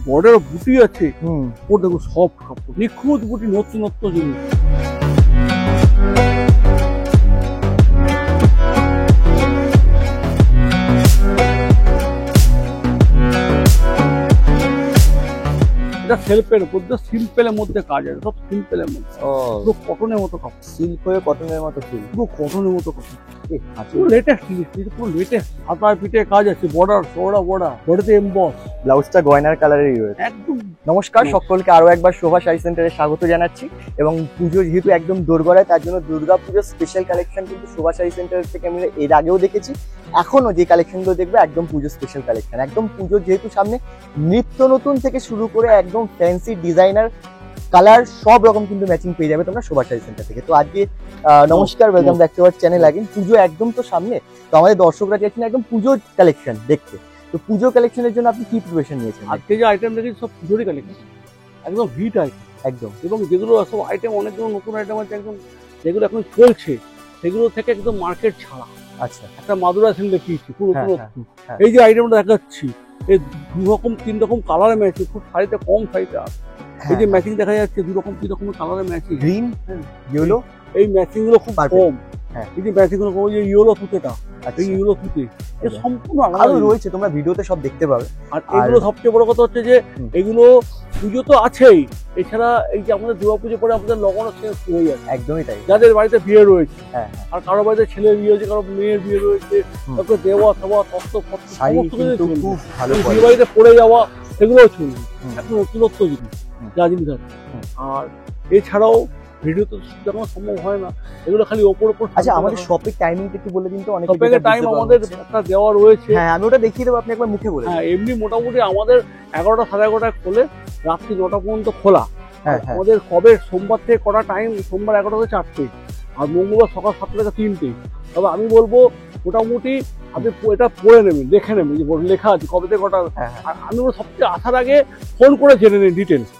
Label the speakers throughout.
Speaker 1: Border বুটি আছে, ও দেখো সব কাপড় নিখুঁত বুটি, নতুনত্ব জিনিস। এটা সেলফের মধ্যে, সিম্পলের মধ্যে কাজ আছে, সব সিম্পলের মধ্যে, পুরো কটনের মতো কাপড়,
Speaker 2: সিল্ক হয়ে কটনের মতো ফিল,
Speaker 1: পুরো কটনের মতো কাপড়, পুরো লেটেস্ট জিনিস, পুরো লেটেস্ট। হাতায় পিঠে কাজ আছে, বর্ডার বডিতে এমবস,
Speaker 2: ব্লাউজটা গয়নার কালারেরই রয়েছে
Speaker 1: একদম।
Speaker 2: নমস্কার সকলকে, আরো একবার শোভা শাড়ি সেন্টারে স্বাগত জানাচ্ছি। এবং পুজো যেহেতু একদম দোরগোড়ায়, তার জন্য দুর্গা পুজোর স্পেশাল কালেকশন কিন্তু শোভা শাড়ি সেন্টার থেকে আমি এর আগেও দেখেছি, এখনো যে কালেকশনগুলো দেখবে একদম পুজো স্পেশাল কালেকশন। একদম পুজো যেহেতু সামনে, নিত্য নতুন থেকে শুরু করে একদম ফ্যান্সি ডিজাইনার কালার সব রকম কিন্তু ম্যাচিং পেয়ে যাবে তোমরা শোভা শাড়ি সেন্টার থেকে। তো আজকে নমস্কার, welcome back to our channel. Again পুজো একদম তো সামনে, তো আমাদের দর্শকরা চাইছেন একদম পুজোর কালেকশন দেখতে। তো পুজো কালেকশনের জন্য আপনি কি প্রিপারেশন নিয়েছেন?
Speaker 1: আজকে যে আইটেম দেখেছি সব পুজোরই কালেকশন, একদম হিট আইটেম
Speaker 2: একদম।
Speaker 1: এবং যেগুলো সব আইটেম, অনেকগুলো নতুন আইটেম আছে একদম, যেগুলো এখন চলছে সেগুলো থেকে একদম মার্কেট ছাড়া।
Speaker 2: আচ্ছা,
Speaker 1: একটা মাদুরা সেল দেখিয়েছি পুরো পুরো।
Speaker 2: হ্যাঁ।
Speaker 1: এই যে আইটেমটা দেখাচ্ছি, এই 2 রকম 3 রকম কালারের ম্যাচিং, খুব শাড়িতে কম শাড়িতে আছে। এই যে ম্যাচিং দেখা যাচ্ছে 2 রকম 3 রকমের কালারের ম্যাচিং,
Speaker 2: গ্রিন ইয়েলো,
Speaker 1: এই ম্যাচিং গুলো খুব কম।
Speaker 2: হ্যাঁ,
Speaker 1: এই যে ম্যাচিং গুলো কম, এই যে ইয়েলো তুতেটা, এই ইয়েলো তুতে এই সম্পূর্ণ আলাদা
Speaker 2: রয়েছে, তোমরা ভিডিওতে সব দেখতে পাবে।
Speaker 1: আর এগুলো সবচেয়ে বড় কথা হচ্ছে যে এগুলো পুজো তো আছেই, এছাড়া এই যে আমাদের দুর্গা পুজো পরে আমাদের লগনও শেষ হয়ে যাচ্ছে।
Speaker 2: একদমই তাই।
Speaker 1: যাদের বাড়িতে বিয়ে রয়েছে,
Speaker 2: হ্যাঁ,
Speaker 1: আর কারো বাড়িতে ছেলের বিয়ে হয়েছে, কারো মেয়ের বিয়ে রয়েছে, তারপরে দেওয়া সবা তত্ত্ব সমস্ত কিছু
Speaker 2: খুব ভালো,
Speaker 1: বিয়ে বাড়িতে পড়ে যাওয়া সেগুলোও চলবে, এখন নতুনত্ব জিনিস যা জিনিস আছে। আর এছাড়াও ভিডিও তো দেখানো সম্ভব হয় না, এগুলো খালি ওপর।
Speaker 2: আচ্ছা, আমাদের শপের টাইমিংটা একটু বলে দিন তো। অনেক
Speaker 1: টাইম আমাদের একটা দেওয়া রয়েছে।
Speaker 2: হ্যাঁ, আমি ওটা দেখিয়ে দেবো, আপনি একবার মুখে বলে।
Speaker 1: হ্যাঁ, এমনি মোটামুটি আমাদের 11টা সাড়ে 11টায় খোলে, রাত্রি 9টা পর্যন্ত খোলা। আমাদের কবে সোমবার থেকে কটা টাইম, সোমবার 11টা থেকে 4টে, আর মঙ্গলবার সকাল 7টা থেকে 3টে। তবে আমি বলবো মোটামুটি আপনি এটা পড়ে নেবেন, দেখে নেবেন যে লেখা আছে কবে থেকে কটা। আর আমি সবচেয়ে আসার আগে ফোন করে জেনে নিন ডিটেলস।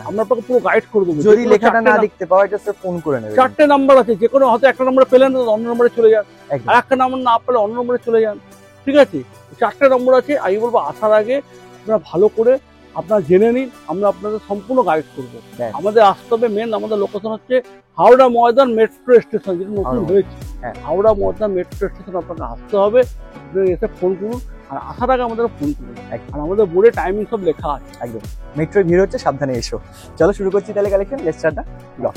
Speaker 1: আমরা আপনাকে পুরো গাইড করে দেবো।
Speaker 2: যদি লেখাটা না দেখতে পাওয়া যায় স্যার ফোন করে নেবেন।
Speaker 1: 4টে নাম্বার আছে, যে কোনো হয়তো একটা নাম্বার পেলেন অন্য নম্বরে চলে যান, আর একটা নাম্বার না পেলে অন্য নম্বরে চলে যান, ঠিক আছে? 4টে নম্বর আছে। আমি বলবো আসার আগে আপনারা ভালো করে আপনারা জেনে নিন, আমরা আপনাদের সম্পূর্ণ গাইড করবো। আমাদের আসতে হবে, মেন আমাদের লোকেশন হচ্ছে হাওড়া ময়দান মেট্রো স্টেশন, যেটা নতুন হয়েছে। হাওড়া ময়দান মেট্রো স্টেশন আপনাকে আসতে হবে, এসে ফোন করুন, আর আসার আগে আমাদের ফোন করুন। আর আমাদের বোর্ডে টাইমিং সব লেখা আছে।
Speaker 2: একদম, মেট্রোয় ভিড় হচ্ছে, সাবধানে এসো। চলো শুরু করছি তাহলে collection. Let's start the blog.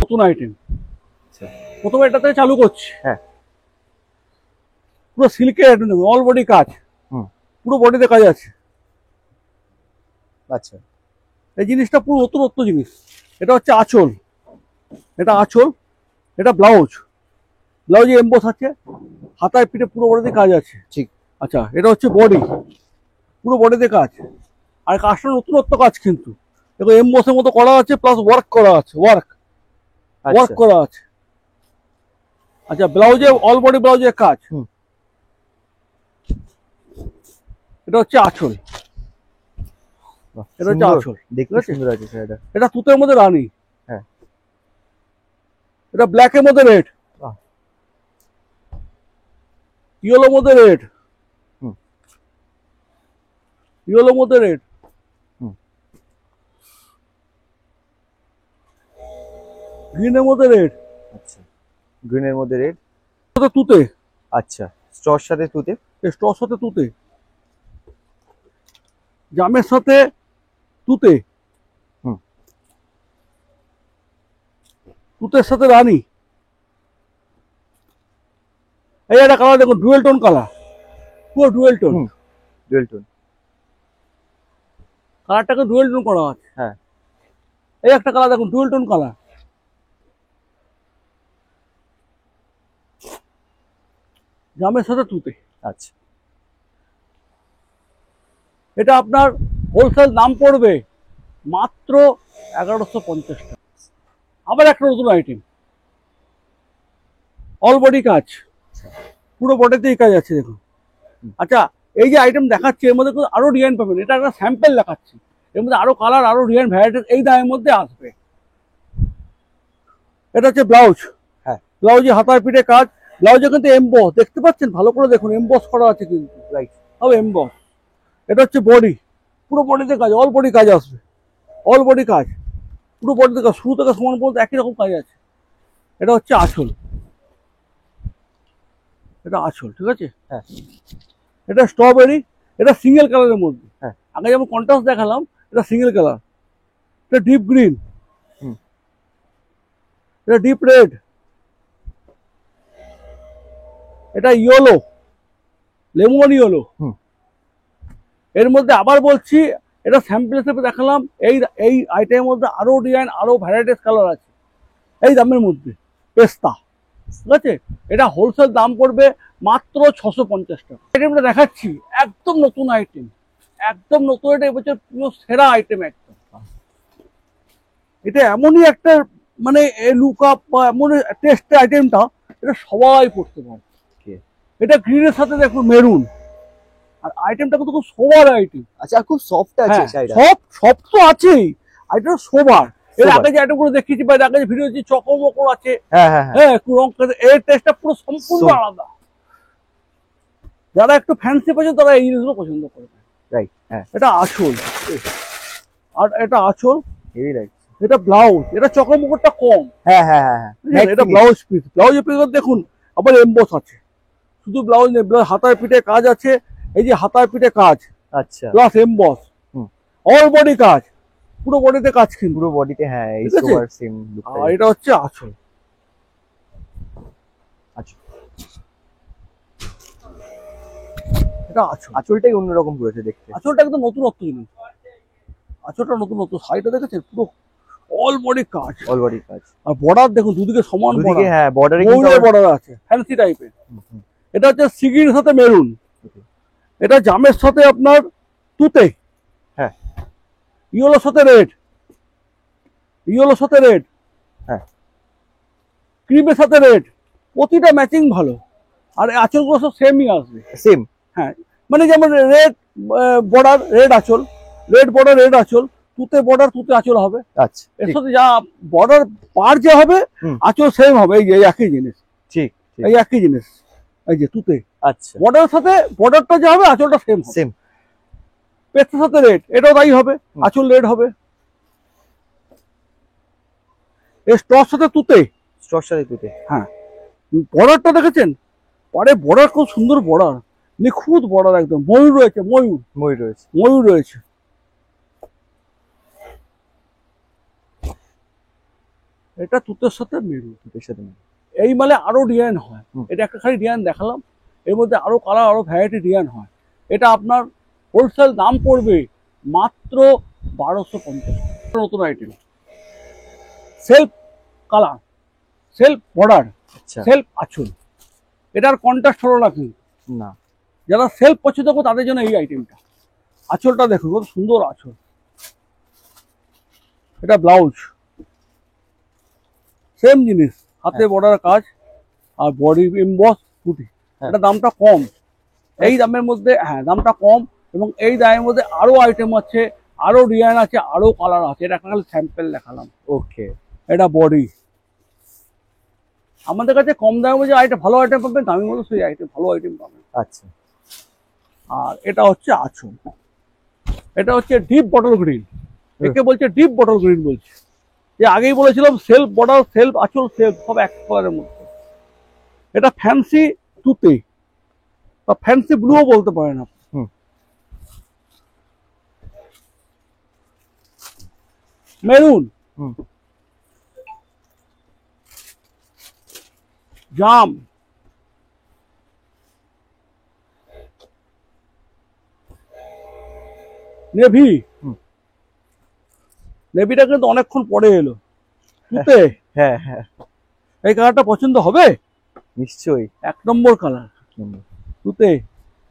Speaker 1: নতুন আইটেম প্রথমে এটা থেকে চালু করছি।
Speaker 2: হ্যাঁ,
Speaker 1: পুরো সিল্কের আইটেম, অল বডি কাজ, পুরো বডিতে কাজ আছে।
Speaker 2: আচ্ছা,
Speaker 1: এই জিনিসটা পুরো নতুনত্ব জিনিস। এটা হচ্ছে আঁচল, এটা আঁচল, এটা ব্লাউজ, ব্লাউজে এমবোস আছে, হাতায় পিঠে পুরো বডিতে কাজ আছে।
Speaker 2: ঠিক।
Speaker 1: আচ্ছা, এটা হচ্ছে বডি, পুরো বডিতে কাজ, আর কাজটা নতুনত্ব কাজ কিন্তু দেখো এমবোসের মতো করা আছে, প্লাস ওয়ার্ক করা আছে, ওয়ার্ক করা আছে। আচ্ছা, ব্লাউজে অল বডি ব্লাউজের কাজ। এটা হচ্ছে আঁচল, এটা হচ্ছে আঁচল,
Speaker 2: দেখতে সুন্দর আছে স্যার।
Speaker 1: এটা তুতের মধ্যে রানী।
Speaker 2: হ্যাঁ,
Speaker 1: এটা ব্ল্যাক এর মধ্যে রেড, ইয়েলোর মধ্যে রেড, ইয়েলোর মধ্যে রেড, গ্রিনের মধ্যে রেড।
Speaker 2: আচ্ছা, গ্রিনের মধ্যে রেড,
Speaker 1: তুতে।
Speaker 2: আচ্ছা, স্টর সাথে তুতে,
Speaker 1: স্টর সাথে তুতে, জামের সাথে তুতে, তুতের সাথে রানী। এই একটা কালার দেখুন, ডুয়েল টোন কালার, পুরো ডুয়েল টোন।
Speaker 2: ডুয়েল টোন
Speaker 1: কালারটাকে ডুয়েল টোন করা আছে।
Speaker 2: হ্যাঁ,
Speaker 1: এই একটা কালার দেখুন, ডুয়েল টোন কালার, জামের সাথে তুতে।
Speaker 2: আচ্ছা,
Speaker 1: এটা আপনার হোলসেল দাম পড়বে মাত্র 1150 টাকা। আবার একটা নতুন আইটেম, অল বডি কাজ, পুরো বডিতেই কাজ আছে দেখুন। আচ্ছা, এই যে আইটেম দেখাচ্ছি এর মধ্যে আরো ডিজাইন পাবেন, এটা একটা স্যাম্পল দেখাচ্ছি, এর মধ্যে আরো কালার, আরো ডিজাইন ভ্যারাইটি এই দামের মধ্যে আসবে। এটা হচ্ছে ব্লাউজ।
Speaker 2: হ্যাঁ।
Speaker 1: ব্লাউজে হাতার পিঠে কাজ, ব্লাউজে কিন্তু এমবস দেখতে পাচ্ছেন, ভালো করে দেখুন এমবস করা আছে কিন্তু,
Speaker 2: রাইট।
Speaker 1: হবে এমবস। এটা হচ্ছে বডি, পুরো বডিতে কাজ, অল বডি কাজ আসবে, অল বডি কাজ, পুরো বডিতে কাজ, শুরু থেকে সমান পর্যন্ত একই রকম কাজ আছে। এটা হচ্ছে আঁচল, এটা আঁচল, ঠিক আছে।
Speaker 2: হ্যাঁ।
Speaker 1: এটা স্ট্রবেরি, এটা সিঙ্গেল কালারের মধ্যে।
Speaker 2: হ্যাঁ।
Speaker 1: আগে যেমন কন্ট্রাস্ট দেখালাম, এটা সিঙ্গেল কালার। এটা ডিপ গ্রিন, এটা ডিপ রেড, এটা ইয়েলো, লেমন ইয়েলো। এর মধ্যে আবার বলছি, এটা স্যাম্পল হিসেবে দেখালাম, এই আইটেমের মধ্যে আরো ডিজাইন, আরো ভ্যারাইটিস কালার আছে এই দামের মধ্যে। পেস্তা, ঠিক আছে। এটা হোলসেল দাম পড়বে মাত্র 650 টাকা। আইটেমটা দেখাচ্ছি একদম নতুন আইটেম, একদম নতুন, এটা এবছর পুরো সেরা আইটেম একদম। এটা এমনই একটা মানে লুক আপ বা এমন টেস্টের আইটেমটা, এটা সবাই পড়তে পারে। এটা গ্রিনের সাথে দেখুন মেরুন, আর আইটেমটা কিন্তু খুব সোবার আইটেম।
Speaker 2: আচ্ছা, খুব সফট আছে শাড়িটা।
Speaker 1: সব তো আছেই, আইটেম সোবার। এর
Speaker 2: সোবার।
Speaker 1: আগে যে আইটেমগুলো দেখিয়েছি বা এর আগে যে ভিডিও দিচ্ছি, চকমকর আছে,
Speaker 2: হ্যাঁ হ্যাঁ হ্যাঁ।
Speaker 1: হ্যাঁ, রং, এর টেস্টটা পুরো সম্পূর্ণ
Speaker 2: So-
Speaker 1: আলাদা। যারা একটু ফ্যান্সি পছন্দ তারা এই জিনিসগুলো পছন্দ করবে।
Speaker 2: রাইট। হ্যাঁ।
Speaker 1: এটা আঁচল, আর এটা আঁচল,
Speaker 2: হেভি রাইট।
Speaker 1: এটা ব্লাউজ, এটা চকমকরটা কম।
Speaker 2: হ্যাঁ হ্যাঁ হ্যাঁ হ্যাঁ।
Speaker 1: ঠিক আছে, এটা ব্লাউজ পিস, ব্লাউজের পিস দেখুন আবার এমবস আছে, শুধু ব্লাউজ নেই, হাতার পিঠে কাজ আছে, এই যে হাতার পিঠে কাজ
Speaker 2: আচ্ছা।
Speaker 1: প্লাস এমবস, অল বডি কাজ, পুরো বডিতে কাজ কিন্তু।
Speaker 2: পুরো বডিতে, হ্যাঁ, এই
Speaker 1: ঠিক আছে?
Speaker 2: সোবার সেম লুক।
Speaker 1: আর এটা হচ্ছে আঁচল।
Speaker 2: আচ্ছা,
Speaker 1: এটা আঁচল,
Speaker 2: আঁচলটাই অন্যরকম করেছে দেখতে।
Speaker 1: আঁচলটা একদম নতুনত্ব জিনিস, আঁচলটা নতুনত্ব। শাড়িটা দেখেছেন পুরো অল বডি কাজ,
Speaker 2: অল বডি কাজ।
Speaker 1: আর বর্ডার দেখুন দুদিকে সমান
Speaker 2: দুদিকে,
Speaker 1: বর্ডার,
Speaker 2: হ্যাঁ, বর্ডারে
Speaker 1: ময়ূরের বর্ডার আছে, ফ্যান্সি টাইপের। এটা হচ্ছে সিগির সাথে মেরুন, এটা জামের সাথে আপনার তুতে,
Speaker 2: হ্যাঁ,
Speaker 1: ইয়েলোর সাথে রেড, ইয়েলোর সাথে রেড,
Speaker 2: হ্যাঁ,
Speaker 1: ক্রিমের সাথে রেড, প্রতিটা ম্যাচিং ভালো। আর আঁচলগুলো সব সেমই আসবে,
Speaker 2: সেম।
Speaker 1: হ্যাঁ, মানে যেমন রেড বর্ডার, রেড আঁচল, রেড বর্ডার, রেড আঁচল, তুতে বর্ডার, তুতে আঁচল হবে।
Speaker 2: আচ্ছা,
Speaker 1: এর সাথে যা বর্ডার পার যে হবে, আঁচল সেম হবে, এই যে একই জিনিস,
Speaker 2: ঠিক,
Speaker 1: এই একই জিনিস, এই যে তুতে।
Speaker 2: আচ্ছা,
Speaker 1: বর্ডারের সাথে বর্ডারটা যা হবে, আঁচলটা সেম
Speaker 2: সেম।
Speaker 1: পেস্টের সাথে রেড, এটাও তাই হবে, আঁচল রেড হবে। এই স্টর সাথে তুতে,
Speaker 2: স্টর সাথে তুতে।
Speaker 1: হ্যাঁ, বর্ডারটা দেখেছেন, পরে বর্ডার খুব সুন্দর বর্ডার, নিখুঁত বর্ডার একদম, ময়ূর রয়েছে, ময়ূর,
Speaker 2: ময়ূর রয়েছে,
Speaker 1: ময়ূর রয়েছে। এটা তুতের সাথে মেরুন,
Speaker 2: তুতের সাথে।
Speaker 1: এই মানে আরো ডিজাইন হয়। এটা একটা খালি ডিজাইন দেখালাম, এর মধ্যে আরো কালার, আরো ভ্যারাইটি ডিজাইন হয়। এটা আপনার হোলসেল দাম পড়বে মাত্র 1250 টাকা। নতুন item, self colour, self border,
Speaker 2: আচ্ছা,
Speaker 1: সেলফ আঁচল, এটার কন্ট্রাস্ট হলো না কিন্তু।
Speaker 2: না,
Speaker 1: যারা সেলফ পছন্দ করে তাদের জন্য এই আইটেমটা। আঁচলটা দেখুন কত সুন্দর আঁচল। এটা ব্লাউজ, সেম জিনিস, হাতে বর্ডার কাজ আর বডি এমবস পুটি। এটা দামটা কম, এই দামের মধ্যে, হ্যাঁ দামটা কম, এবং এই দামের মধ্যে আরো আইটেম আছে, আরো ডিজাইন আছে, আরো কালার আছে। এটা খালি স্যাম্পল দেখালাম।
Speaker 2: ওকে,
Speaker 1: এটা বডি। আমাদের কাছে কম দামের মধ্যে আইটেম, ভালো আইটেম পাবেন, দামি মধ্যে সেই আইটেম, ভালো আইটেম পাবেন।
Speaker 2: আচ্ছা।
Speaker 1: আর এটা হচ্ছে আঁচল, এটা হচ্ছে ডিপ বটল গ্রিন, একে বলছে ডিপ বটল গ্রিন বলছে। যে আগেই বলেছিলাম সেলফ বর্ডার, সেলফ আঁচল, সেলফ সব এক কালারের মধ্যে। এটা ফ্যান্সি তুতে বা ফ্যান্সি ব্লুও বলতে পারেন আপনি। মেরুন, জাম, নেভি, নেভিটা কিন্তু অনেকক্ষণ পরে এলো। তুতে,
Speaker 2: হ্যাঁ হ্যাঁ,
Speaker 1: এই কালারটা পছন্দ হবে
Speaker 2: নিশ্চয়ই,
Speaker 1: 1 নম্বর কালার তুতে।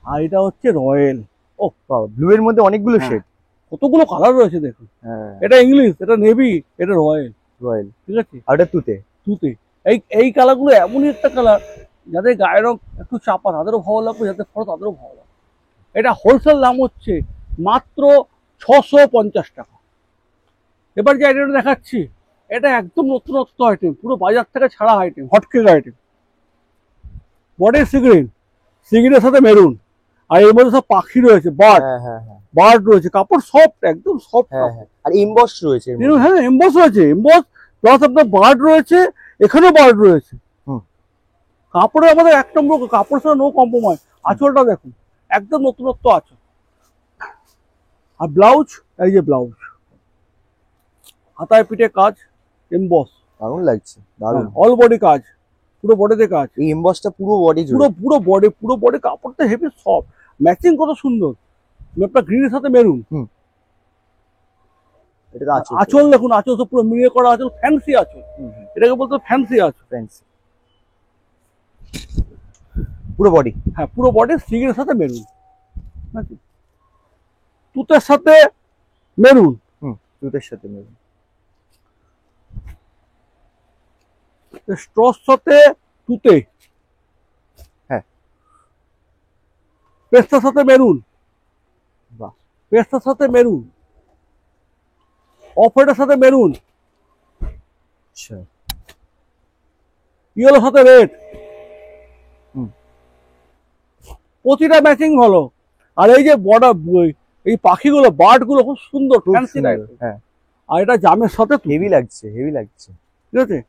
Speaker 1: আর এটা হচ্ছে রয়্যাল।
Speaker 2: ও বাবা, ব্লু এর মধ্যে অনেকগুলো শেড,
Speaker 1: কতগুলো কালার রয়েছে দেখুন।
Speaker 2: হ্যাঁ,
Speaker 1: এটা ইংলিশ, এটা নেভি, এটা রয়্যাল,
Speaker 2: রয়্যাল,
Speaker 1: ঠিক আছে।
Speaker 2: আর এটা তুতে।
Speaker 1: তুতে, এই কালারগুলো এমনই একটা কালার, যাদের গায়ের রং একটু চাপা তাদেরও ভালো লাগবে, যাদের ফটো তাদেরও ভালো লাগবে। এটা হোলসেল দাম হচ্ছে মাত্র 650 টাকা। এবার যে আইটেমটা দেখাচ্ছি, এটা একদম নতুনত্ব আইটেম, পুরো বাজার থেকে ছাড়া item, hotcake item. Body sea green, সিগ্রিনের সাথে মেরুন, আর এর মধ্যে সব পাখি রয়েছে, বার্ড,
Speaker 2: হ্যাঁ হ্যাঁ হ্যাঁ
Speaker 1: বার্ড রয়েছে, কাপড় সফট, একদম সফট
Speaker 2: হ্যাঁ
Speaker 1: কাপড়।
Speaker 2: হ্যাঁ। আর এমবস রয়েছে এর মধ্যে।
Speaker 1: হ্যাঁ এমবস রয়েছে, এমবস প্লাস আপনার বার্ড রয়েছে, এখানেও বার্ড রয়েছে।
Speaker 2: হুম।
Speaker 1: কাপড়ে আমাদের এক নম্বর, কাপড় ছাড়া নো কম্প্রোমাইজ। আঁচলটা দেখুন, একদম নতুনত্ব আঁচল। আর ব্লাউজ, এই যে ব্লাউজ, হাতায় পিঠে কাজ, এমবস,
Speaker 2: দারুণ লাগছে, দারুণ।
Speaker 1: অল বডি কাজ, পুরো বডিতে কাজ,
Speaker 2: এই এমবসটা পুরো বডি
Speaker 1: পুরো
Speaker 2: জুড়ে।
Speaker 1: পুরো বডি কাপড়টা হেভি সফট, ম্যাচিং কত সুন্দর, আপনার গ্রিনের সাথে মেরুন।
Speaker 2: এটা তো আঁচল।
Speaker 1: আঁচল দেখুন, আঁচল তো পুরো মিলিয়ে করা আঁচল, ফ্যান্সি আঁচল, এটাকে বলতে ফ্যান্সি আঁচল।
Speaker 2: ফ্রেন্ডস, পুরো বডি।
Speaker 1: হ্যাঁ পুরো বডি সিগের সাথে মেরুন, তুতের সাথে মেরুন,
Speaker 2: জুতের সাথে মেরুন।
Speaker 1: স্ট্রস সাথে তুতে,
Speaker 2: হ্যাঁ।
Speaker 1: পেস্তার সাথে মেরুন,
Speaker 2: বাহ।
Speaker 1: পেস্তার সাথে মেরুন, অফ হোয়াইটের সাথে মেরুন,
Speaker 2: আচ্ছা।
Speaker 1: ইয়েলোর সাথে রেড,
Speaker 2: হুম।
Speaker 1: প্রতিটা ম্যাচিং ভালো। আর এই যে বর্ডার, এই পাখিগুলো, বার্ড গুলো খুব সুন্দর,
Speaker 2: খুব
Speaker 1: ফ্যান্সি
Speaker 2: সুন্দর,
Speaker 1: টাইপের।
Speaker 2: হ্যাঁ।
Speaker 1: আর এটা জামের সাথে তুতে।
Speaker 2: হেভি লাগছে, হেভি লাগছে।
Speaker 1: ঠিক আছে,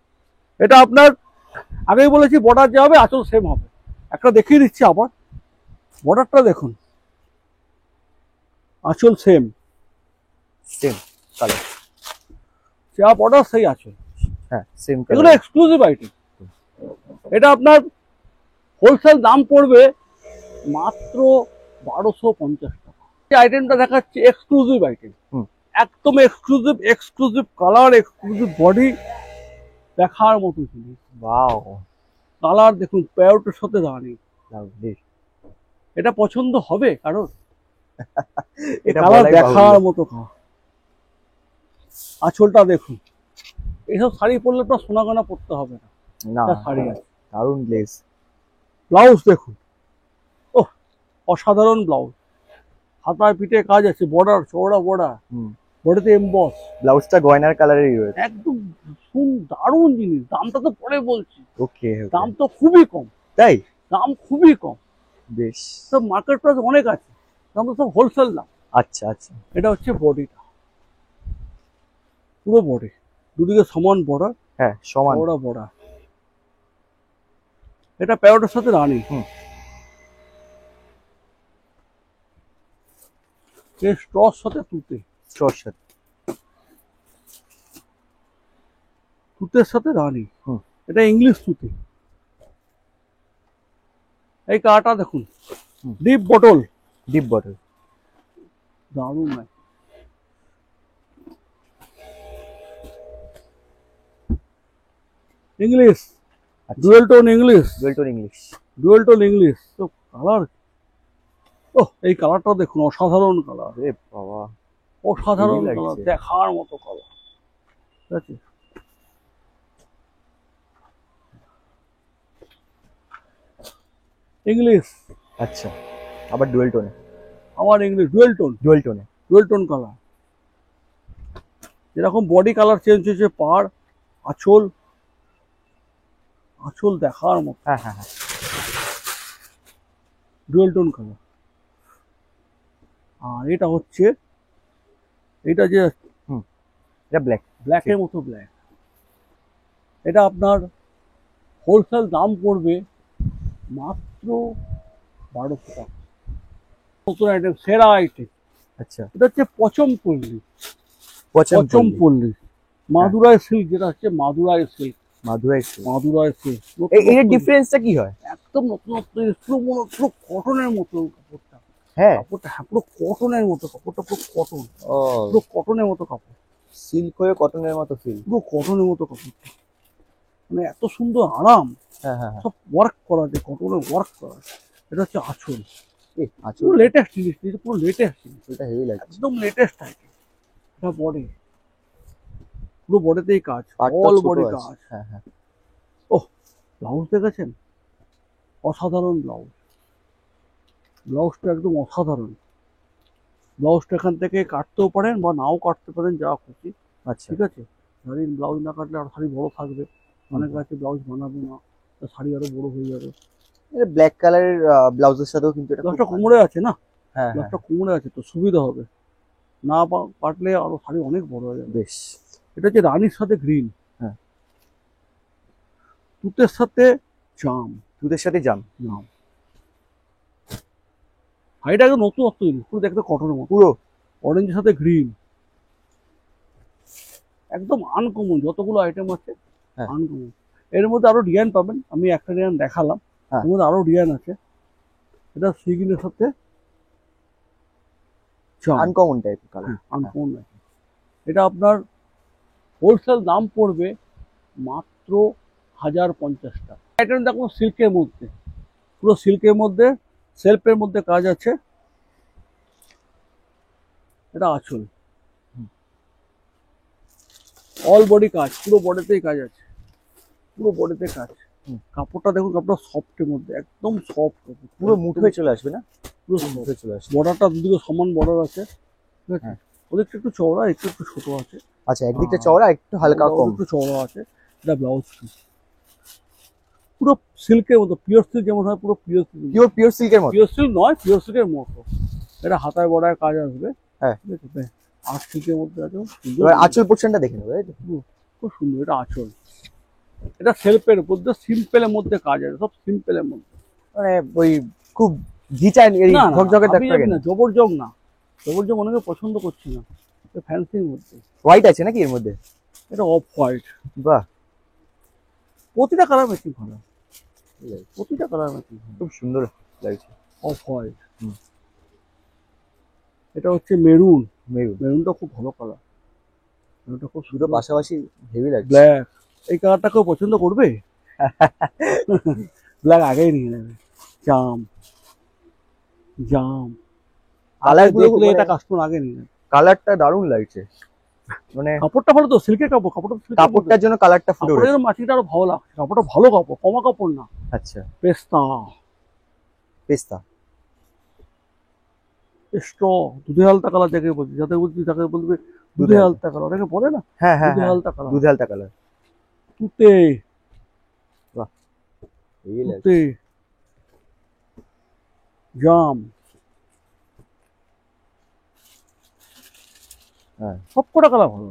Speaker 1: এটা আপনার আগেই বলেছি বর্ডার যে হবে আঁচল সেম হবে। একটা দেখিয়ে দিচ্ছি আবার, বর্ডারটা দেখুন, আঁচল সেম,
Speaker 2: সেম কালার।
Speaker 1: যা বর্ডার সেই আঁচল।
Speaker 2: হ্যাঁ সেম
Speaker 1: এগুলো
Speaker 2: কালার।
Speaker 1: Exclusive item. এটা আপনার হোলসেল দাম পড়বে মাত্র 1250 টাকা। এই আইটেমটা দেখাচ্ছে এক্সক্লুসিভ আইটেম, একদম exclusive, exclusive colour, exclusive body, দেখার মতো জিনিস।
Speaker 2: ওয়াও,
Speaker 1: কালার দেখুন, প্যারোটের সাথে রানি,
Speaker 2: লাভলি।
Speaker 1: এটা পছন্দ হবে কারণ
Speaker 2: এটা
Speaker 1: কালার
Speaker 2: বলাই
Speaker 1: দেখার
Speaker 2: বাহুল্য।
Speaker 1: মতো কালার। আঁচলটা দেখুন, এইসব শাড়ি পরলে তো সোনা গয়না পরতে হবে না,
Speaker 2: না,
Speaker 1: একটা শাড়ি আছে।
Speaker 2: দারুণ গ্লেজ।
Speaker 1: ব্লাউজ দেখুন, ওহ অসাধারণ ব্লাউজ, হাতায় পিঠে কাজ আছে, বর্ডার, চওড়া বর্ডার, বডিতে এমবস,
Speaker 2: ব্লাউজটা গয়নার কালারেরই রয়েছে।
Speaker 1: একদম দারুণ জিনিস। দামটা তো পরে বলছি,
Speaker 2: ওকে,
Speaker 1: দাম তো খুবই কম,
Speaker 2: তাই?
Speaker 1: দাম খুবই কম,
Speaker 2: বেশ।
Speaker 1: সব মার্কেট প্রাইস অনেক আছে, দাম তো সব হোলসেল দাম।
Speaker 2: আচ্ছা আচ্ছা।
Speaker 1: এটা হচ্ছে বডিটা, পুরো বডি, দুদিকে সমান বর্ডার,
Speaker 2: হ্যাঁ সমান।
Speaker 1: চওড়া বর্ডার। এটা প্যারোটের সাথে রানি, এর স্ট্রস সাথে তুতে,
Speaker 2: স্ট্রর সাথে।
Speaker 1: তুতের সাথে রানি, এটা ইংলিশ তুতে। এই কাটা দেখুন, ডিপ বটল,
Speaker 2: ডিপ বটল।
Speaker 1: দারুণ নাই। English, dual tone English,
Speaker 2: dual English.
Speaker 1: Dual tone English. তো কালার, ও এই কালারটা দেখুন, অসাধারণ কালার,
Speaker 2: রে বাবা,
Speaker 1: অসাধারণ
Speaker 2: হেভি
Speaker 1: কালার,
Speaker 2: লাগছে।
Speaker 1: দেখার মতো কালার। ঠিক আছে, ইংলিশ,
Speaker 2: আচ্ছা, আবার ডুয়েল টোনে।
Speaker 1: আমার ইংলিশ ডুয়েল টোন,
Speaker 2: ডুয়েল টোনে।
Speaker 1: Dual tone colour. যেরকম বডি কালার চেঞ্জ হয়েছে, পাড়, আঁচল, আঁচল দেখার মতো,
Speaker 2: হ্যাঁ হ্যাঁ হ্যাঁ।
Speaker 1: Dual tone colour. আর এটা হচ্ছে, এটা যে
Speaker 2: এটা ব্ল্যাক।
Speaker 1: ব্ল্যাকের মতো ব্ল্যাক, এটা আপনার হোলসেল দাম পড়বে মাত্র 1200 টাকা। নতুন আইটেম, সেরা আইটেম।
Speaker 2: আচ্ছা,
Speaker 1: এটা হচ্ছে পচমপল্লী,
Speaker 2: পচমপল্লী।
Speaker 1: পচমপল্লী মাদুরাই সিল্ক, যেটা হচ্ছে মাদুরাই সিল্ক,
Speaker 2: মাদুরাই।
Speaker 1: মাদুরাই সিল্ক।
Speaker 2: এর ডিফারেন্সটা কি হয়?
Speaker 1: একদম নতুনত্ব, পুরো কটনের মতো কাপড়টা,
Speaker 2: হ্যাঁ
Speaker 1: কাপড়টা, হ্যাঁ পুরো কটনের মতো কাপড়টা, পুরো কটন,
Speaker 2: ও,
Speaker 1: পুরো কটনের মতো কাপড়,
Speaker 2: সিল্ক হয়ে কটনের মতো ফিল।
Speaker 1: পুরো কটনের মতো কাপড়টা, মানে এত সুন্দর আরাম,
Speaker 2: হ্যাঁ হ্যাঁ হ্যাঁ।
Speaker 1: সব ওয়ার্ক করা আছে, কটনের ওয়ার্ক করা আছে। এটা হচ্ছে আঁচল,
Speaker 2: আচ্ছা,
Speaker 1: পুরো লেটেস্ট জিনিস, এটা পুরো লেটেস্ট জিনিস,
Speaker 2: এটা হেভি লাগছে।
Speaker 1: একদম লেটেস্ট আইটেম। এটা বডি, পুরো বডিতেই কাজ,
Speaker 2: পাটটা
Speaker 1: অল
Speaker 2: ছোট
Speaker 1: বডি
Speaker 2: আছে।
Speaker 1: কাজ।
Speaker 2: হ্যাঁ হ্যাঁ।
Speaker 1: ব্লাউজ দেখেছেন, অসাধারণ ব্লাউজ, ব্লাউজটা একদম অসাধারণ। ব্লাউজটা এখান থেকে কাটতেও পারেন বা নাও কাটতে পারেন, যা খুশি।
Speaker 2: আচ্ছা,
Speaker 1: ঠিক আছে, শাড়ির ব্লাউজ না কাটলে আর শাড়ি বড় থাকবে, অনেক আছে ব্লাউজ বানাবে না, তো শাড়ি আরো বড় হয়ে যাবে।
Speaker 2: ব্ল্যাক কালারের ব্লাউজের সাথেও কিন্তু এটা
Speaker 1: ব্লাউজটা কোমরে আছে না,
Speaker 2: হ্যাঁ
Speaker 1: ব্লাউজটা কোমরে আছে তো সুবিধা হবে, না কাটলে আরো শাড়ি অনেক বড় হয়ে যাবে।
Speaker 2: বেশ।
Speaker 1: এটা হচ্ছে রানীর সাথে গ্রিন,
Speaker 2: হ্যাঁ।
Speaker 1: তুতের সাথে জাম,
Speaker 2: দুধের সাথে জাম।
Speaker 1: জাম শাড়িটা একদম নতুন তৈরি, পুরো দেখতে কটনের মতো,
Speaker 2: পুরো
Speaker 1: অরেঞ্জের সাথে গ্রিন, একদম আনকমন যতগুলো আইটেম আছে,
Speaker 2: হ্যাঁ।
Speaker 1: আনকমন। এর মধ্যে আরো ডিজাইন পাবেন, আমি একটা ডিজাইন দেখালাম,
Speaker 2: হ্যাঁ।
Speaker 1: এর মধ্যে আরো ডিজাইন আছে। এটা সিগিনের সাথে
Speaker 2: আনকমন টাইপ কালার।
Speaker 1: আনকমন আছে। এটা আপনার হোলসেল দাম পড়বে মাত্র 1050 টাকা। আইটেম দেখুন সিল্কের মধ্যে, পুরো সিল্কের মধ্যে সেলফের মধ্যে কাজ আছে। এটা আঁচল, অল বডি কাজ, পুরো বডিতেই কাজ আছে, পুরো বডিতে কাজ। কাপড়টা দেখুন, কাপড়টা সফটের মধ্যে, একদম সফট,
Speaker 2: পুরো মুঠোয় চলে আসবে না?
Speaker 1: পুরো
Speaker 2: মুঠোয় চলে আসবে।
Speaker 1: বর্ডারটা দুদিকে সমান বর্ডার আছে, ঠিক আছে?
Speaker 2: হ্যাঁ।
Speaker 1: ওদিকটা একটু চওড়া, একটু একটু ছোট আছে।
Speaker 2: আচ্ছা, একদিকটা চওড়া, একটু হালকা কম।
Speaker 1: একটু চওড়া আছে। এটা ব্লাউজ পিস, পুরো সিল্কের মতো, পিওর সিল্ক যেমন হয়, পুরো পিওর সিল্ক।
Speaker 2: পিওর সিল্কের মতো।
Speaker 1: পিওর সিল্ক নয়, পিওর সিল্কের মতো। এটা হাতায় বড়ায় কাজ আসবে,
Speaker 2: হ্যাঁ।
Speaker 1: ঠিক আছে? আর্ট সিল্কের মধ্যে আছে,
Speaker 2: এবার আঁচল পোর্শনটা দেখে নেবো, তাই তো?
Speaker 1: খুব সুন্দর। এটা আঁচল, এটা সেলফের মধ্যে, সিম্পলের মধ্যে কাজ আছে, সব সিম্পলের মধ্যে,
Speaker 2: মানে ওই খুব ডিজাইন এই
Speaker 1: না
Speaker 2: ঝকঝকের দাগ থাকে না।
Speaker 1: জবরজং না, জবরজং অনেকে পছন্দ করছে না, এটা ফ্যান্সির মধ্যে।
Speaker 2: হোয়াইট আছে নাকি এর মধ্যে?
Speaker 1: এটা অফ হোয়াইট,
Speaker 2: বাহ,
Speaker 1: প্রতিটা কালার ম্যাচিং করা, প্রতিটা কালার ম্যাচিং,
Speaker 2: খুব সুন্দর লাগছে।
Speaker 1: Off white.
Speaker 2: হুম।
Speaker 1: এটা হচ্ছে মেরুন,
Speaker 2: মেরুন।
Speaker 1: মেরুনটা খুব ভালো কালার, মেরুনটা খুব
Speaker 2: দুটো পাশাপাশি হেভি লাগছে।
Speaker 1: ব্ল্যাক, এই কালারটা কেউ পছন্দ করবে? ব্ল্যাক আগেই নিয়ে নেবে। জাম, জাম
Speaker 2: কালার
Speaker 1: দেখলে এটা কাস্টমার আগে নিয়ে নেবে।
Speaker 2: কালারটা দারুণ লাগছে, মানে
Speaker 1: কাপড়টা ভালো তো, সিল্কের কাপড়, কাপড়টা
Speaker 2: কাপড়টার জন্য কালারটা ফুটে উঠেছে।
Speaker 1: কাপড়ের মাছিটা আরো ভালো লাগছে, কাপড়টা ভালো কাপড়, কমা কাপড় না।
Speaker 2: আচ্ছা,
Speaker 1: পেস্তা,
Speaker 2: পেস্তা
Speaker 1: স্ট্র, দুধে হালতা কালার যাকে বলছি, যাতে বলছি তাকে বলবে দুধে হালতা কালার, অনেকে বলে না,
Speaker 2: হ্যাঁ হ্যাঁ
Speaker 1: দুধে
Speaker 2: হ্যাঁ,
Speaker 1: হালতা কালার।
Speaker 2: দুধে হালতা কালার।
Speaker 1: তুতে,
Speaker 2: হেভি লাগছে।
Speaker 1: তুতে, জাম,
Speaker 2: হ্যাঁ,
Speaker 1: সব কটা কালার ভালো।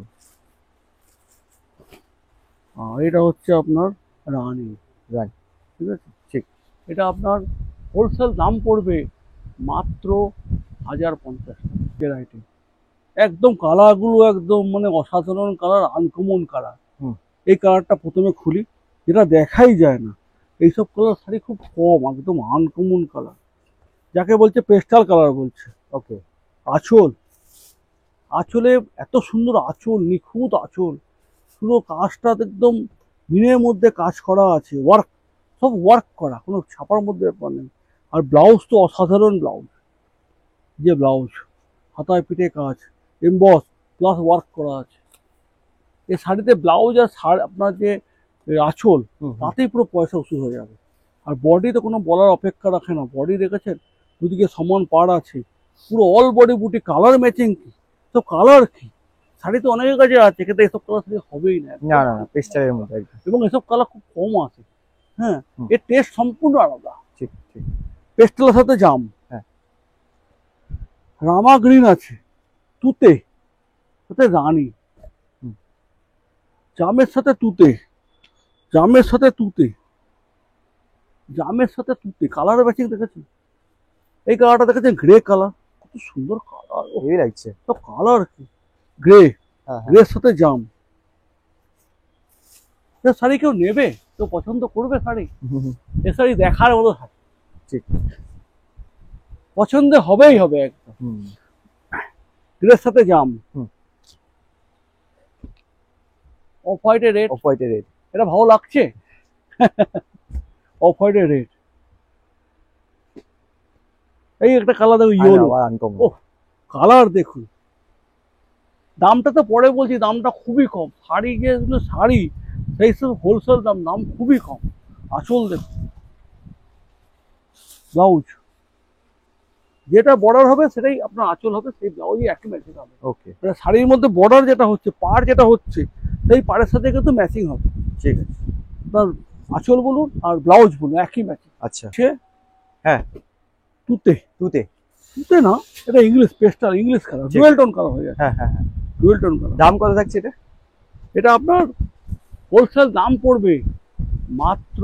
Speaker 1: এটা হচ্ছে আপনার রানী,
Speaker 2: রানী,
Speaker 1: ঠিক আছে?
Speaker 2: ঠিক।
Speaker 1: এটা আপনার হোলসেল দাম পড়বে মাত্র 1050 টাকা আইটেম। একদম কালারগুলো একদম মানে অসাধারণ কালার, আনকমন কালার।
Speaker 2: হুম।
Speaker 1: এই কালারটা প্রথমে খুলি, যেটা দেখাই যায় না, এইসব কালার শাড়ি খুব কম, একদম আনকমন কালার, যাকে বলছে পেস্টাল কালার বলছে।
Speaker 2: ওকে।
Speaker 1: আঁচল, আঁচলে এত সুন্দর আঁচল, নিখুঁত আঁচল, পুরো কাজটা একদম মিনের মধ্যে কাজ করা আছে, ওয়ার্ক, সব ওয়ার্ক করা, কোনো ছাপার মধ্যে ব্যাপার নেই। আর ব্লাউজ তো অসাধারণ ব্লাউজ, যে ব্লাউজ হাতায় পিঠে কাজ, এমবস প্লাস ওয়ার্ক করা আছে। এই শাড়িতে ব্লাউজ আর আপনার যে আঁচল, তাতেই পুরো পয়সা উসুল হয়ে যাবে। আর বডি তো কোনো বলার অপেক্ষা রাখে না, বডি দেখেছেন দুদিকে সমান পাড় আছে, পুরো অল বডি বুটি, কালার ম্যাচিং কি, সব কালার কি, শাড়ি তো অনেকের কাছে আছে, কিন্তু এসব কালার শাড়ি হবেই না,
Speaker 2: না না না, পেস্টালের মধ্যে একদম।
Speaker 1: এবং এসব কালার খুব কম আছে। হ্যাঁ,
Speaker 2: হুম।
Speaker 1: এর টেস্ট সম্পূর্ণ আলাদা।
Speaker 2: ঠিক ঠিক।
Speaker 1: পেস্টেলের সাথে জাম,
Speaker 2: হ্যাঁ।
Speaker 1: রামা গ্রিন আছে, তুতে সাথে রানী,
Speaker 2: হুম।
Speaker 1: জামের সাথে তুতে, জামের সাথে তুতে, জামের সাথে তুতে, কালার ম্যাচিং দেখেছেন? এই কালারটা দেখেছেন, গ্রে কালার, কত সুন্দর কালার,
Speaker 2: হেভি লাগছে।
Speaker 1: তো কালার কি, গ্রে,
Speaker 2: হ্যাঁ হ্যাঁ,
Speaker 1: গ্রের সাথে জাম। এ শাড়ি কেউ নেবে, কেউ পছন্দ করবে শাড়ি? এ শাড়ি দেখার মতো শাড়ি,
Speaker 2: ঠিক।
Speaker 1: পছন্দ হবেই হবে একদম।
Speaker 2: হুম।
Speaker 1: গ্রের সাথে জাম,
Speaker 2: হুম।
Speaker 1: অফ হোয়াইটের রেড,
Speaker 2: অফ হোয়াইটের রেড,
Speaker 1: এটা ভালো লাগছে। অফ হোয়াইটের রেড, এই একটা কালার দেখো, ইয়েলো,
Speaker 2: আনকমন।
Speaker 1: ওহ, কালার দেখুন। দামটা তো পরে বলছি, দামটা খুবই কম, শাড়ি যেগুলো শাড়ি সেই সব হোলসেল দাম, দাম খুবই কম। আঁচল দেখুন, ব্লাউজ যেটা বর্ডার হবে সেটাই আপনার আঁচল হবে, সেই ব্লাউজই একই ম্যাচিং হবে।
Speaker 2: ওকে।
Speaker 1: শাড়ির মধ্যে বর্ডার যেটা হচ্ছে, পাড় যেটা হচ্ছে, সেই পাড়ের সাথে কিন্তু ম্যাচিং হবে।
Speaker 2: ঠিক আছে।
Speaker 1: আপনার আঁচল বলুন আর ব্লাউজ বলুন একই ম্যাচিং।
Speaker 2: আচ্ছা।
Speaker 1: সে
Speaker 2: হ্যাঁ।
Speaker 1: তুতে
Speaker 2: তুতে।
Speaker 1: তুতে না, এটা English pastel, English colour, dual tone colour হয়ে যাচ্ছে।
Speaker 2: হ্যাঁ হ্যাঁ হ্যাঁ।
Speaker 1: Dual tone colour.
Speaker 2: দাম কত থাকছে এটা?
Speaker 1: এটা আপনার হোলসেল দাম পড়বে মাত্র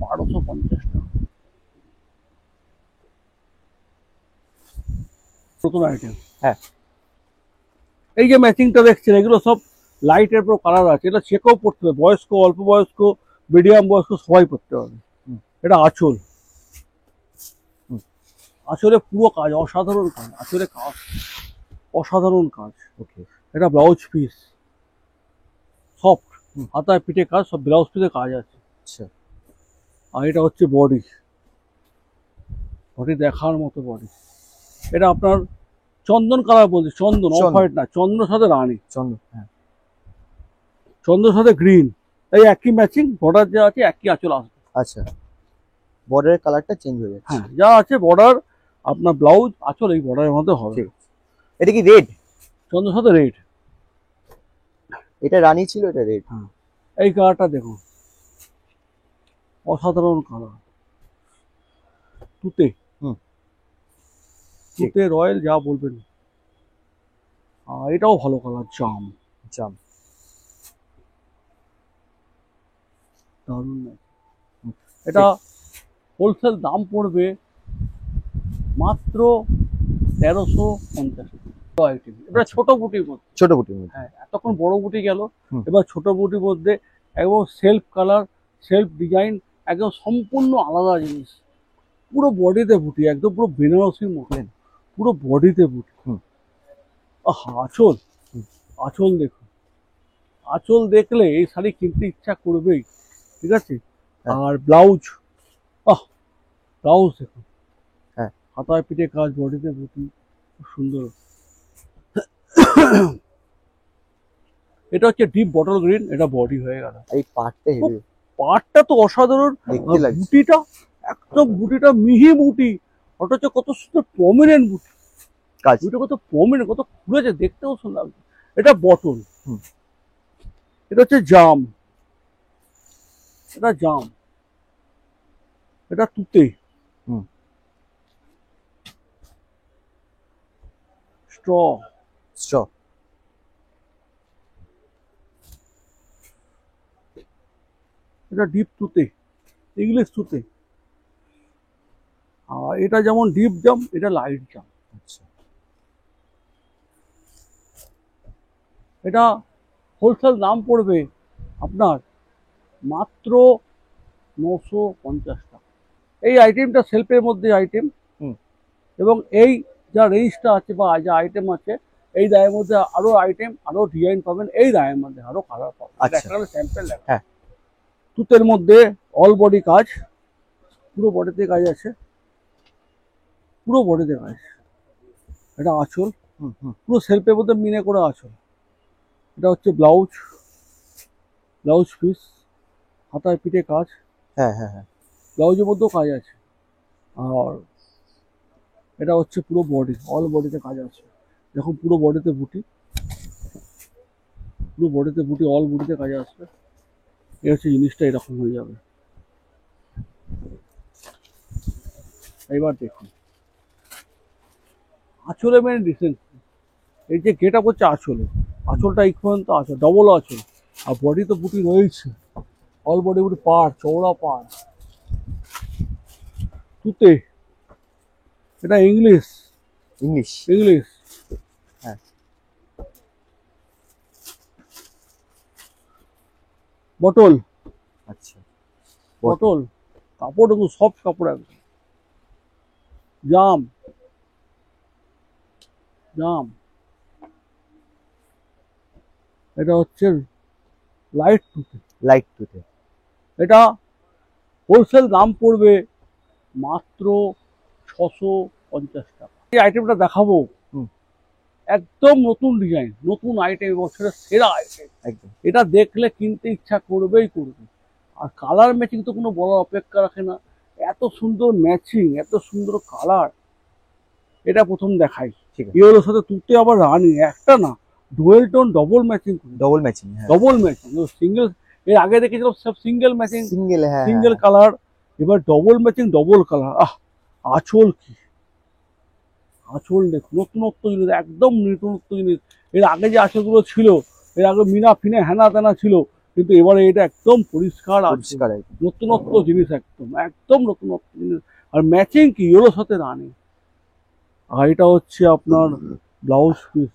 Speaker 1: 1250 টাকা। নতুন আইটেম।
Speaker 2: হ্যাঁ।
Speaker 1: এই যে ম্যাচিংটা দেখছেন, এগুলো সব লাইটের পুরো কালার আছে। এটা চেকেও পড়তে হবে, বয়স্ক, অল্প বয়স্ক, মিডিয়াম বয়স্ক সবাই পড়তে হবে। এটা আঁচল, আঁচলে পুরো কাজ, অসাধারণ কাজ, আঁচলে কাজ অসাধারণ কাজ।
Speaker 2: ওকে।
Speaker 1: এটা ব্লাউজ পিস, সফট, হাতায় পিঠে কাজ, সব ব্লাউজ পিসে কাজ আছে।
Speaker 2: আচ্ছা।
Speaker 1: আর এটা হচ্ছে বডি, বডি দেখার মতো বডি। এটা আপনার চন্দন কালার বলছি, চন্দন, অফ হোয়াইট না, চন্দ্রের সাথে রানী,
Speaker 2: চন্দন। হ্যাঁ।
Speaker 1: চন্দ্রের সাথে গ্রিন, এই একই ম্যাচিং, বর্ডার যা আছে একই আঁচল আসবে।
Speaker 2: আচ্ছা, বর্ডারের কালারটা চেঞ্জ হয়ে যাচ্ছে।
Speaker 1: হ্যাঁ, যা আছে বর্ডার, আপনার ব্লাউজ আঁচল এই বর্ডারের মধ্যে হবে।
Speaker 2: এটা কি রেড?
Speaker 1: চন্দ্রের সাথে রেড।
Speaker 2: এটা রানী ছিল, এটা রেড।
Speaker 1: হ্যাঁ, এই কালারটা দেখুন, অসাধারণ কালার, তুতে, তুতে রয়্যাল যা বলবেন। এটাও ভালো কালার, জাম,
Speaker 2: জাম,
Speaker 1: দারুণ। এটা হোলসেল দাম পড়বে মাত্র 1350 টাকা আইটেম। এবার ছোট বুটির মধ্যে,
Speaker 2: ছোট বুটির মধ্যে।
Speaker 1: হ্যাঁ, এতক্ষণ বড় বুটি গেল, এবার ছোট বুটির মধ্যে একদম সেলফ কালার, সেলফ ডিজাইন, একদম সম্পূর্ণ আলাদা জিনিস। পুরো বডিতে বুটি, একদম পুরো বেনারসির মতন, পুরো বডিতে বুটি। আঁচল, আঁচল দেখুন, আঁচল দেখলে এই শাড়ি কিনতে ইচ্ছা করবেই। ঠিক আছে। আর ব্লাউজ, ব্লাউজ দেখুন,
Speaker 2: হ্যাঁ,
Speaker 1: হাতায় পিঠে কাজ, বডিতে বুটি, খুব সুন্দর। এটা হচ্ছে ডিপ বটল গ্রিন, এটা বডি হয়ে গেল।
Speaker 2: এই পাটটা হেভি,
Speaker 1: পাটটা তো অসাধারণ,
Speaker 2: দেখতে লাগছে।
Speaker 1: বুটিটা একদম, বুটিটা মিহি বুটি, অথচ কত সুন্দর প্রমিনেন্ট বুটি,
Speaker 2: কাজ
Speaker 1: বুটিটা কত প্রমিনেন্ট, কত খুলেছে, দেখতেও সুন্দর লাগছে। এটা বটল, এটা হচ্ছে জাম, এটা জাম, এটা তুতে, স্ট্র,
Speaker 2: স্ট্র,
Speaker 1: এটা ডিপ তুতে, ইংলিশ তুতে। আর এটা যেমন ডিপ জাম, এটা লাইট জাম।
Speaker 2: আচ্ছা,
Speaker 1: এটা হোলসেল দাম পড়বে আপনার মাত্র 950 টাকা। এই আইটেমটা সেলফের মধ্যে আইটেম, এবং এই যা রেঞ্জটা আছে বা যা আইটেম আছে, এই দায়ের মধ্যে আরো আইটেম, আরো ডিজাইন পাবেন, এই দায়ের মধ্যে আরো কালার পাবেন। একটা স্যাম্পল লেখা।
Speaker 2: হ্যাঁ,
Speaker 1: তুতের মধ্যে অল বডি কাজ, পুরো বডিতে কাজ আছে, পুরো বডিতে কাজ। এটা আঁচল, পুরো সেলফের মধ্যে মিনে করে আঁচল। এটা হচ্ছে ব্লাউজ, ব্লাউজ পিস, হাতায় পিঠে কাজ।
Speaker 2: হ্যাঁ হ্যাঁ হ্যাঁ,
Speaker 1: ব্লাউজের মধ্যেও কাজ আছে। আর এটা হচ্ছে পুরো বডি, অল বডিতে কাজ আছে। দেখুন পুরো বডিতে বুটি, পুরো বডিতে বুটি, অল বডিতে কাজ আসবে। এই হচ্ছে জিনিসটা, এরকম হয়ে যাবে। এবার দেখুন আঁচলে মেন ডিসেন্স, এই যে গেট আপ হচ্ছে আঁচলে, আঁচলটা এই পর্যন্ত আছে, ডবল আঁচল, আর বডি তো বুটি রয়েছে, অল বডি বুটি, পাড়, চওড়া পাড়, তুতে। এটা ইংলিশ,
Speaker 2: ইংলিশ,
Speaker 1: ইংলিশ।
Speaker 2: হ্যাঁ,
Speaker 1: বটল,
Speaker 2: আচ্ছা,
Speaker 1: বটল, কাপড় একদম সফট কাপড়, একদম জাম, জাম। এটা হচ্ছে লাইট তুতে,
Speaker 2: লাইট তুতে।
Speaker 1: এটা হোলসেল দাম পড়বে মাত্র 650 টাকা। এই আইটেমটা দেখাবো, একদম নতুন ডিজাইন, নতুন আইটেম, বছরের সেরা আইটেম।
Speaker 2: একদম,
Speaker 1: এটা দেখলে কিনতে ইচ্ছা করবেই করবে। আর কালার ম্যাচিং তো কোনো বলার অপেক্ষা রাখে না, এত সুন্দর ম্যাচিং, এত সুন্দর কালার, এটা প্রথম দেখাই।
Speaker 2: ঠিক আছে।
Speaker 1: ইয়েলোর সাথে তুতে, আবার রানি, একটা না dual tone double matching,
Speaker 2: double matching, হ্যাঁ
Speaker 1: ডবল ম্যাচিং। সিঙ্গেল এর আগে দেখেছিলাম সব সিঙ্গেল ম্যাচিং,
Speaker 2: সিঙ্গেল, হ্যাঁ
Speaker 1: সিঙ্গেল কালার, এবার ডবল ম্যাচিং ডবল কালার। আঁচল কি, আঁচল দেখুন, নতুনত্ব জিনিস, একদম নতুনত্ব জিনিস। এর আগে যে আঁচলগুলো ছিল, এর আগে মিনা ফিনে হেনা তেনা ছিল, কিন্তু এবারে এটা একদম পরিষ্কার আছে,
Speaker 2: পরিষ্কার একদম।
Speaker 1: নতুনত্ব জিনিস, একদম একদম নতুনত্ব জিনিস। আর ম্যাচিং কি ইয়েলোর সাথে রানি। আর এটা হচ্ছে আপনার ব্লাউজ পিস,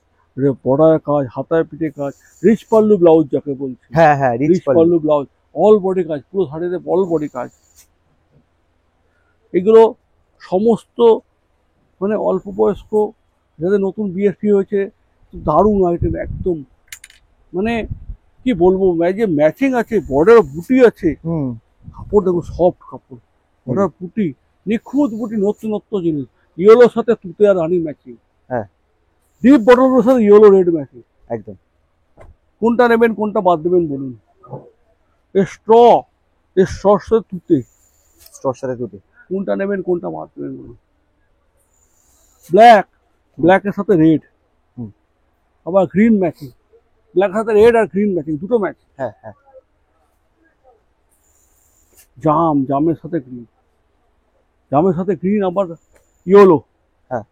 Speaker 1: বর্ডার কাজ, হাতায় পিঠে কাজ, রিচ পাল্লু ব্লাউজ যাকে বলছে,
Speaker 2: হ্যাঁ হ্যাঁ, rich
Speaker 1: rich pallu blouse, all body কাজ, পুরো শাড়িতে অল বডি কাজ। এগুলো সমস্ত মানে অল্প বয়স্ক যাদের নতুন বিএসপি হয়েছে, দারুণ আইটেম একদম। মানে কি বলবো, যে ম্যাচিং আছে, বর্ডার বুটি আছে,
Speaker 2: হুম,
Speaker 1: কাপড় দেখো সফট কাপড়, বর্ডার বুটি, নিখুঁত বুটি, নতুনত্ব জিনিস। ইয়েলোর সাথে তুতে আর রানি ম্যাচিং,
Speaker 2: হ্যাঁ
Speaker 1: ডিপ বটলের সাথে ইয়েলো রেড ম্যাচিং।
Speaker 2: একদম।
Speaker 1: কোনটা নেবেন কোনটা বাদ দেবেন বলুন? এ স্ট্র, এ স্ট্রর সাথে তুতে,
Speaker 2: স্টর সাথে দুটো,
Speaker 1: কোনটা নেবেন কোনটা বাদ দেবেন বলুন? ব্ল্যাক, ব্ল্যাকের সাথে রেড,
Speaker 2: হুম।
Speaker 1: আবার গ্রিন ম্যাচিং, ব্ল্যাকের সাথে রেড আর গ্রিন ম্যাচিং, দুটো ম্যাচ।
Speaker 2: হ্যাঁ হ্যাঁ,
Speaker 1: জাম, জামের সাথে গ্রিন, জামের সাথে গ্রিন, আবার ইয়েলো।
Speaker 2: হ্যাঁ।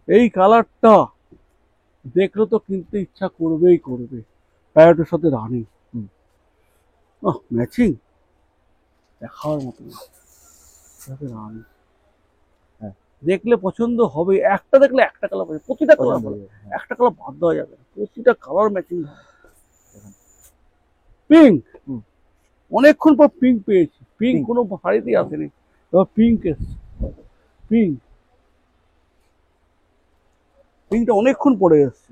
Speaker 1: এই কালারটা দেখলে তো কিনতে ইচ্ছা করবেই করবে। প্যারটের সাথে রানি,
Speaker 2: হুম।
Speaker 1: ম্যাচিং দেখার মতো না। সাথে রানি,
Speaker 2: হ্যাঁ।
Speaker 1: দেখলে পছন্দ হবে, একটা দেখলে একটা কালার পাবে, প্রতিটা কালার
Speaker 2: পছন্দ
Speaker 1: ভালো,
Speaker 2: হবে, হ্যাঁ।
Speaker 1: একটা কালার বাদ দেওয়া যাবে না, প্রতিটা কালার ম্যাচিং। পিঙ্ক,
Speaker 2: হুম।
Speaker 1: অনেকক্ষণ পর পিঙ্ক পেয়েছি, পিঙ্ক
Speaker 2: Pink।
Speaker 1: কোনো শাড়িতেই আসেনি, এবার পিঙ্ক এসছে। পিঙ্ক, পিঙ্কটা অনেকক্ষণ পরে এসছে।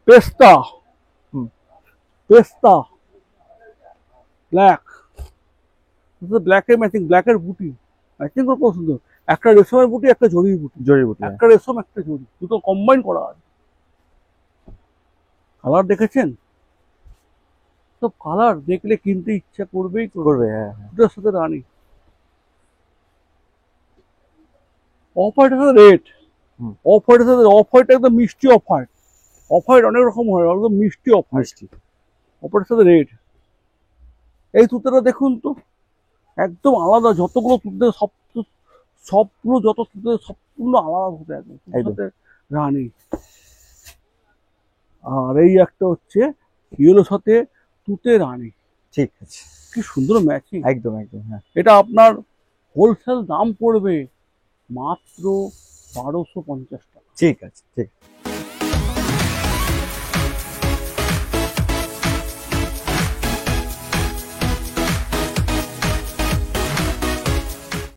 Speaker 1: পেস্তা,
Speaker 2: হুম।
Speaker 1: পেস্তা, ব্ল্যাক, ব্ল্যাকের ম্যাচিং, ব্ল্যাকের বুটি ম্যাচিং করে পছন্দ। একটা রেশমের বুটি, একটা জরির বুটি,
Speaker 2: জড়িবুটি,
Speaker 1: একটা রেশম একটা জরি, দুটো কম্বাইন করা আছে। কালার দেখেছেন? সব কালার দেখলে কিনতে ইচ্ছা করবেই করবে।
Speaker 2: করবে, হ্যাঁ হ্যাঁ।
Speaker 1: দুটোর সাথে রানি, অফ হোয়াইটের সাথে রেড,
Speaker 2: হুম।
Speaker 1: অফ হোয়াইটের সাথে, অফ হোয়াইট একদম মিষ্টি অফ হোয়াইট, অফ হোয়াইট অনেক রকম হয়, একদম মিষ্টি অফ হোয়াইট,
Speaker 2: মিষ্টি,
Speaker 1: অফ হোয়াইটের সাথে রেড। এই তুতেটা দেখুন তো, একদম আলাদা, যতগুলো তুতে সবগুলো যত তুতে সবগুলো আলাদা তুতে, একদম তুতের
Speaker 2: একদম।
Speaker 1: সাথে রানি। আর এই একটা হচ্ছে ইয়েলোর সাথে তুতে রানি,
Speaker 2: ঠিক আছে,
Speaker 1: কি সুন্দর ম্যাচিং।
Speaker 2: একদম একদম, হ্যাঁ।
Speaker 1: এটা আপনার হোলসেল দাম পড়বে মাত্র 1250 টাকা।
Speaker 2: ঠিক আছে, ঠিক আছে।